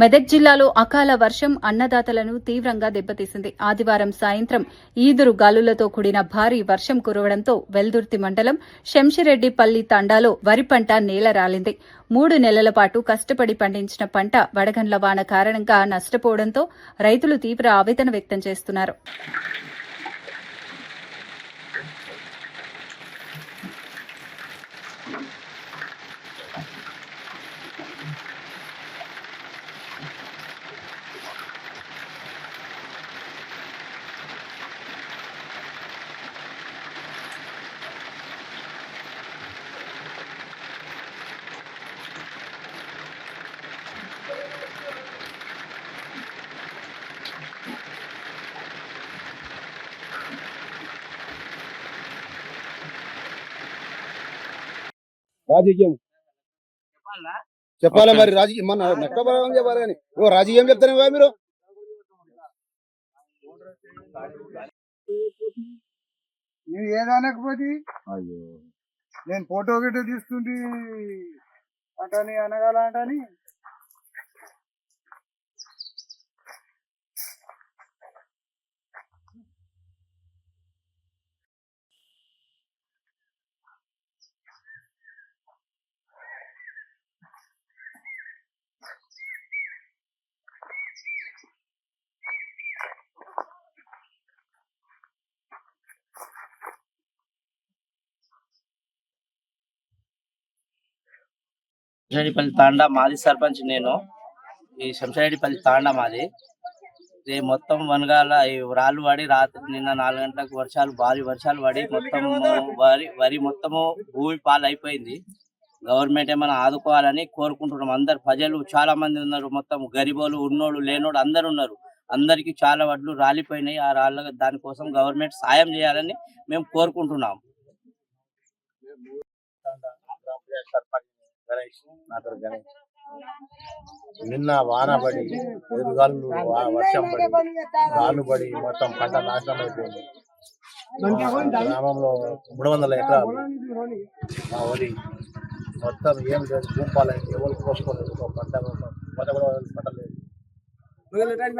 మెదక్ జిల్లాలో అకాల వర్షం అన్నదాతలను తీవ్రంగా దెబ్బతీసింది. ఆదివారం సాయంత్రం ఈదురు గాలులతో కూడిన భారీ వర్షం కురవడంతో వెల్దుర్తి మండలం శంషిరెడ్డిపల్లి తండాలో వరి పంట నేలరాలింది. 3 నెలల పాటు కష్టపడి పండించిన పంట వడగండ్ల వాన కారణంగా నష్టపోవడంతో రైతులు తీవ్ర ఆవేదన వ్యక్తం చేస్తున్నారు. రాజకీయం చెప్పాలా మరి రాజకీయం మన నష్టపరం చెప్పాలి కానీ ఓ రాజకీయం చెప్తానే మీరు నేను ఏదనకపోతే నేను ఫోటో గిటో తీసుకుంటే అంటని అనగాల అంటని శంషారెడ్డిపల్లి తాండా మాది సర్పంచ్. నేను ఈ శంషారెడ్డిపల్లి తాండా మాది. ఇది మొత్తం వనగాల రాళ్ళు పడి రాత్రి నిన్న 4 గంటలకు భారీ వర్షాలు పడి మొత్తం వరి మొత్తము భూమి పాలు అయిపోయింది. గవర్నమెంట్ ఏమైనా ఆదుకోవాలని కోరుకుంటున్నాం. అందరు ప్రజలు చాలా మంది ఉన్నారు, మొత్తం గరీబోలు ఉన్నోళ్ళు లేనోళ్ళు అందరు ఉన్నారు. అందరికి చాలా వడ్లు రాలిపోయినాయి. ఆ రాళ్ళ దానికోసం గవర్నమెంట్ సాయం చేయాలని మేము కోరుకుంటున్నాం. నిన్న వాన పడి ఎదురుగాలు వర్షం పడి రాళ్ళు పడి మొత్తం పంట నాశనం అయిపోయింది. గ్రామంలో 300 ఎకరాలు మా వరి మొత్తం ఏం లేదు, భూపాలైంది. ఎవరు కోసుకోలేదు, పంట పంటలేదు.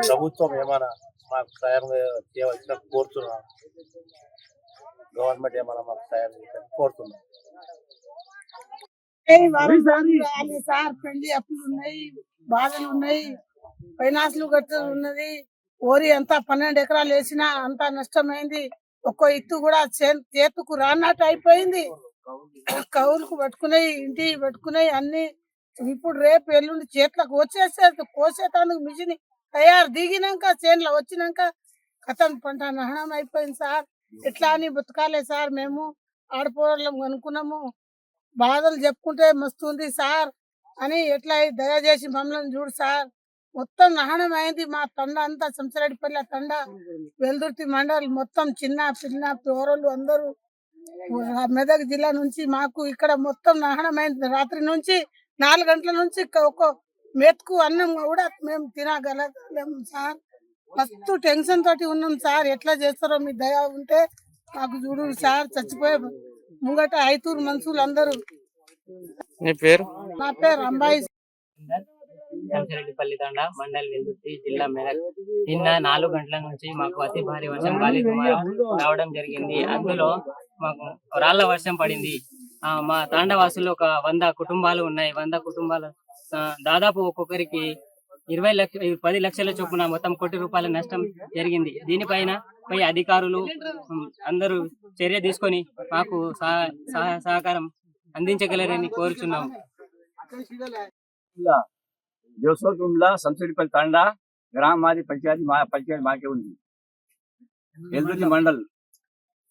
ప్రభుత్వం ఏమైనా మాకు సాయం చేయవలసిన కోరుతున్నాం. గవర్నమెంట్ ఏమైనా మాకు సాయం చేయాలని కోరుతున్నాం. సార్ పెళ్లి అప్పులు ఉన్నాయి, బాధలు ఉన్నాయి, ఫైనాన్స్లు కట్టలు ఉన్నది. ఓరి అంతా 12 ఎకరాలు వేసినా అంతా నష్టమైంది. ఒక్కో ఇత్తు కూడా చేతుకు రానట్టు అయిపోయింది. కౌలుకు పట్టుకున్నాయి, ఇంటి పట్టుకున్నాయి అన్ని. ఇప్పుడు రేపు ఎల్లుండి చేతులకు వచ్చేసేది. కోసేటానికి మిషన్ తయారు దిగినాక చేనులో వచ్చినాక కథం పంట నహనం అయిపోయింది సార్. ఎట్లా అని బతకాలే సార్. మేము ఆడపోవడం అనుకున్నాము, బాధలు చెప్పుకుంటే మస్తుంది సార్ అని. ఎట్లా దయచేసి మమ్మల్ని చూడు సార్. మొత్తం నహనం అయింది మా తండ అంతా. శంషారెడ్డిపల్లి తండ, వెల్దుర్తి మండల్ మొత్తం చిన్న పిల్ల పౌరులు అందరూ మెదక్ జిల్లా నుంచి మాకు ఇక్కడ మొత్తం నహనం అయింది. రాత్రి నుంచి 4 గంటల నుంచి ఒక మెతుకు అన్నం కూడా మేము తినగలగలేము సార్. మస్తు టెన్షన్ తోటి ఉన్నాం సార్. ఎట్లా చేస్తారో మీ దయ ఉంటే మాకు చూడు సార్. చచ్చిపోయే ముంగట 5 మనుషులు అందరూ. నా పేరు అంబాయి. శంషారెడ్డిపల్లి తండా మండల్ వెల్దుర్తి జిల్లా మెదక్. నిన్న 4 గంటల నుంచి మాకు అతి భారీ వర్షం గాలి దుమారం రావడం జరిగింది. అందులో మాకు రాళ్ల వర్షం పడింది. మా తాండా వాసులు ఒక 100 కుటుంబాలు ఉన్నాయి. 100 కుటుంబాలు దాదాపు ఒక్కొక్కరికి 10 లక్షల చొప్పున మొత్తం ₹1 కోటి నష్టం జరిగింది. దీనిపైన పై అధికారులు అందరూ చర్య తీసుకొని మాకు సహకారం అందించగలరని కోరుచున్నాము. దేవసోకుండ్ల శంషారెడ్డిపల్లి తాండా గ్రామ మాది పంచాయతీ మాకే ఉంది. వెల్దుర్తి మండల్.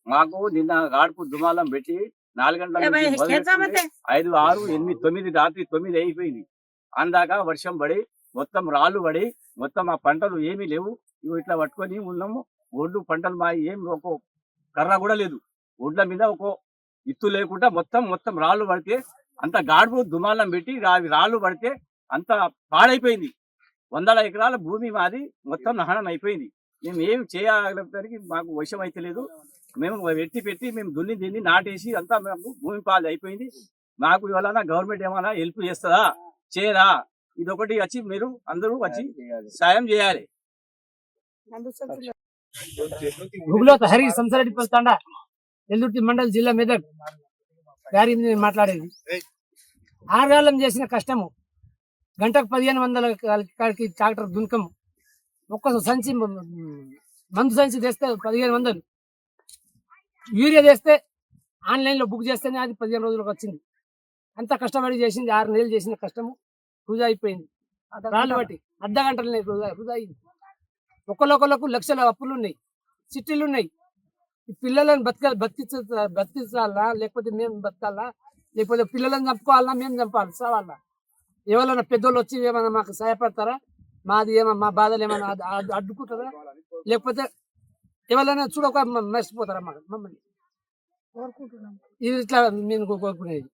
మాకు నిన్న గాడుపు దుమాలం పెట్టి 4 గంటల 5, 6, 8, 9 రాత్రి 9 అయిపోయింది. అందాక వర్షం పడి మొత్తం రాళ్ళు పడి మొత్తం ఆ పంటలు ఏమీ లేవు. ఇవి ఇట్లా పట్టుకొని ఉన్నాము. ఒడ్లు పంటలు మా ఏం ఒక కర్ర కూడా లేదు. ఒడ్ల మీద ఒక ఇత్తు లేకుండా మొత్తం రాళ్ళు పడితే అంత గాడుపు దుమాలం పెట్టి రాళ్ళు పడితే అంత పాడైపోయింది. 100 ఎకరాల భూమి మాది మొత్తం నహనం అయిపోయింది. మేము ఏం చేయగలిగేసరికి మాకు వశం అయితే లేదు. మేము పెట్టి మేము దున్ని నాటేసి అంతా మేము భూమి పాలు అయిపోయింది. మాకు ఇవాళ గవర్నమెంట్ ఏమైనా హెల్ప్ చేస్తుందా చేయదా ఇదొకటి వచ్చి మీరు అందరూ వచ్చి సాయం చేయాలి. గుగులోత్ హరి సంసారెడ్డిపల్లి తాండా ఎల్దుర్తి మండల్ జిల్లా మెదక్ గారి మీద నేను మాట్లాడేది. ఆరుగాలం చేసిన కష్టము, గంటకు 1500 కాడికి ట్రాక్టర్ దునకము, ఒక్క సంచి మందు సంచి తెస్తే 1500, యూరియా తెస్తే ఆన్లైన్లో బుక్ చేస్తేనే అది 15 రోజులకు వచ్చింది. అంత కష్టపడి చేసింది 6 నెలలు చేసిన కష్టము వృధా అయిపోయింది. రాళ్ళు బట్టి అర్ధ గంటలనే వృధా అయింది. ఒకళ్ళొకళ్ళకు లక్షల అప్పులు ఉన్నాయి, చిట్టీలు ఉన్నాయి. ఈ పిల్లలను బతికించాలా లేకపోతే మేము బతకాలా, లేకపోతే పిల్లలను చంపుకోవాలా మేము చంపాలి చావాలా? ఎవరైనా పెద్దోళ్ళు వచ్చి ఏమైనా మాకు సహాయపడతారా? మాది ఏమన్నా మా బాధలు ఏమైనా అడ్డుకుంటారా? లేకపోతే ఎవరైనా చూడక మర్చిపోతారా మమ్మల్ని? ఇది ఇట్లా నేను కోరుకునేది.